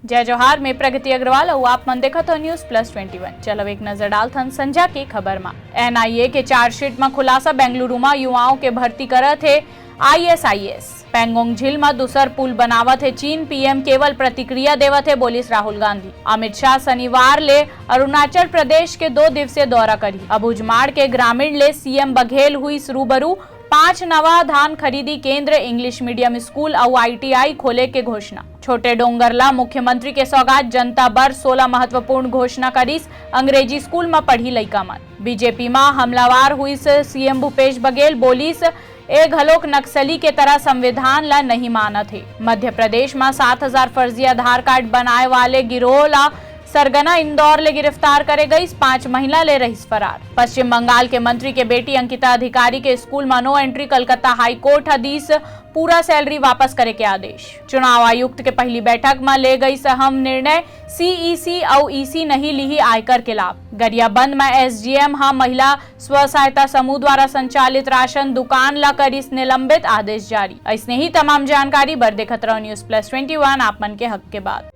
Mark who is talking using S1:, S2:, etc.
S1: जय जोहार में प्रगति अग्रवाल और आप मन देखत हो न्यूज़+21। चलो एक नजर डालथन संध्या के खबर में। एनआईए के चार्जशीट में खुलासा बेंगलुरु में युवाओं के भर्ती करत है ISIS। पेंगोंग झील में दूसर पुल बनावत है चीन। पीएम केवल प्रतिक्रिया देवत है बोलिस राहुल गांधी। अमित शाह शनिवार ले अरुणाचल प्रदेश के 2 दिवसीय दौरा करी। अबुझमाड़ के ग्रामीण ले सीएम बघेल हुई रूबरू। 5 नवा धान खरीदी केंद्र, इंग्लिश मीडियम स्कूल और ITI खोले के घोषणा। छोटे डोंगरला मुख्यमंत्री के सौगात जनता बर 16 महत्वपूर्ण घोषणा करीस। अंग्रेजी स्कूल में पढ़ी लइका मन। बीजेपी में हमलावार हुई सीएम भूपेश बघेल बोलिस ए घलोक नक्सली के तरह संविधान ला नहीं मानत है। मध्य प्रदेश में 7000 फर्जी आधार कार्ड बनाए वाले गिरोह ला सरगना इंदौर ले गिरफ्तार करे गई। 5 महिला ले रही फरार। पश्चिम बंगाल के मंत्री के बेटी अंकिता अधिकारी के स्कूल में no entry. Calcutta high court हदीस पूरा सैलरी वापस करे के आदेश। चुनाव आयुक्त के पहली बैठक में ले गई अहम निर्णय। CEC और EC नहीं ली आयकर के लाभ। गरियाबंद में SGM महिला स्व सहायता समूह द्वारा संचालित राशन दुकान ला करीस निलंबित, आदेश जारी। ऐसने ही तमाम जानकारी बर देखत रहो न्यूज़+21 आप मन के हक के बाद।